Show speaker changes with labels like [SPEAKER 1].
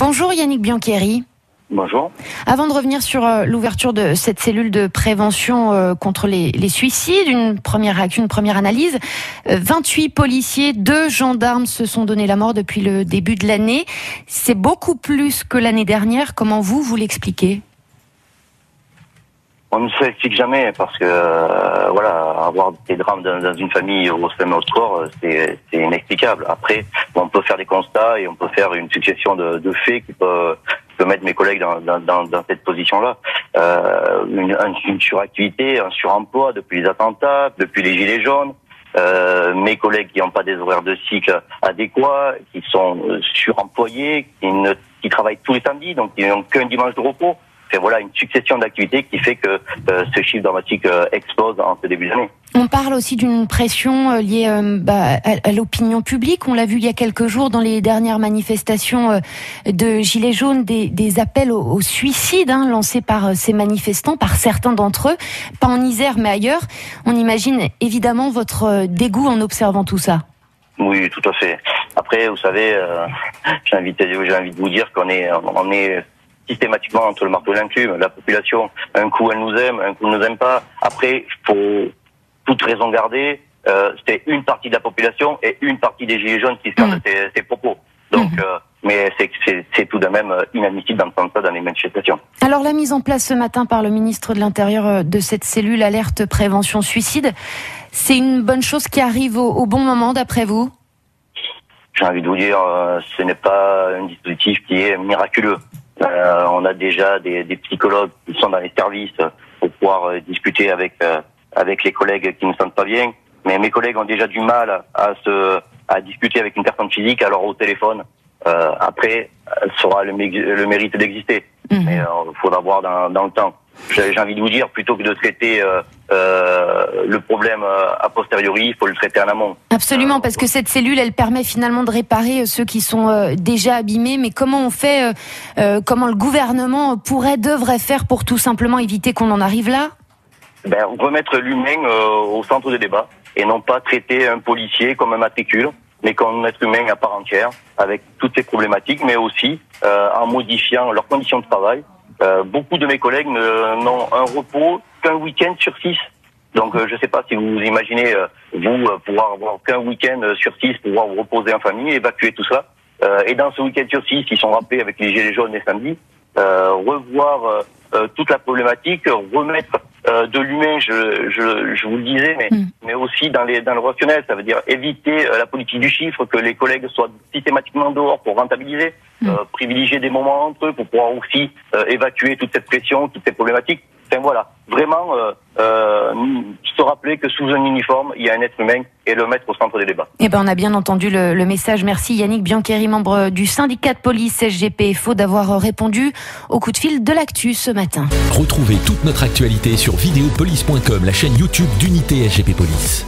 [SPEAKER 1] Bonjour Yannick Biancheri.
[SPEAKER 2] Bonjour.
[SPEAKER 1] Avant de revenir sur l'ouverture de cette cellule de prévention contre les suicides, une première analyse. 28 policiers, 2 gendarmes se sont donné la mort depuis le début de l'année. C'est beaucoup plus que l'année dernière. Comment vous l'expliquez ?
[SPEAKER 2] On ne s'explique jamais parce que avoir des drames dans une famille au sein de notre corps, c'est inexplicable. Après, on peut faire des constats et on peut faire une succession de faits qui peut mettre mes collègues dans cette position-là. Une suractivité, un suremploi depuis les attentats, depuis les gilets jaunes. Mes collègues qui n'ont pas des horaires de cycle adéquats, qui sont suremployés, qui travaillent tous les samedis, donc qui n'ont qu'un dimanche de repos. C'est une succession d'activités qui fait que ce chiffre dramatique explose en ce début d'année.
[SPEAKER 1] On parle aussi d'une pression liée à l'opinion publique. On l'a vu il y a quelques jours dans les dernières manifestations de Gilets jaunes, des appels au suicide lancés par ces manifestants, par certains d'entre eux, pas en Isère mais ailleurs. On imagine évidemment votre dégoût en observant tout ça.
[SPEAKER 2] Oui, tout à fait. Après, vous savez, j'ai envie de vous dire qu'on est systématiquement entre le marteau et l'enclume. La population, un coup elle nous aime, un coup elle nous aime pas. Après, faut toute raison garder. C'est une partie de la population et une partie des gilets jaunes qui scandent ces propos. Donc, mais c'est tout de même inadmissible d'entendre ça dans les manifestations.
[SPEAKER 1] Alors la mise en place ce matin par le ministre de l'Intérieur de cette cellule alerte prévention suicide, c'est une bonne chose qui arrive au bon moment d'après vous ?
[SPEAKER 2] J'ai envie de vous dire, ce n'est pas un dispositif qui est miraculeux. On a déjà des psychologues qui sont dans les services pour pouvoir discuter avec les collègues qui ne sentent pas bien. Mais mes collègues ont déjà du mal à discuter avec une personne physique, alors au téléphone. Après, ça aura le mérite d'exister. Mais il faudra voir dans le temps. J'ai envie de vous dire, plutôt que de traiter le problème a posteriori, il faut le traiter en amont.
[SPEAKER 1] Absolument, parce que cette cellule, elle permet finalement de réparer ceux qui sont déjà abîmés. Mais comment on fait, comment le gouvernement devrait faire pour tout simplement éviter qu'on en arrive là ?
[SPEAKER 2] Remettre l'humain au centre des débats et non pas traiter un policier comme un matricule, mais comme un être humain à part entière, avec toutes ses problématiques, mais aussi en modifiant leurs conditions de travail. Beaucoup de mes collègues n'ont un repos qu'un week-end sur 6. Donc je ne sais pas si vous imaginez, pouvoir avoir qu'un week-end sur 6, pouvoir vous reposer en famille, évacuer tout ça. Et dans ce week-end sur 6, ils sont rappelés avec les gilets jaunes les samedis, revoir toute la problématique, remettre de l'humain, je vous le disais, mais aussi dans le rationnel, ça veut dire éviter la politique du chiffre, que les collègues soient systématiquement dehors pour rentabiliser, privilégier des moments entre eux pour pouvoir aussi évacuer toute cette pression, toutes ces problématiques. Enfin voilà, vraiment se rappeler que sous un uniforme, il y a un être humain et le mettre au centre des débats.
[SPEAKER 1] On a bien entendu le message. Merci Yannick Biancheri, membre du syndicat de police SGPFO, d'avoir répondu au coup de fil de l'actu ce matin.
[SPEAKER 3] Retrouvez toute notre actualité sur videopolice.com, la chaîne YouTube d'Unité SGP Police.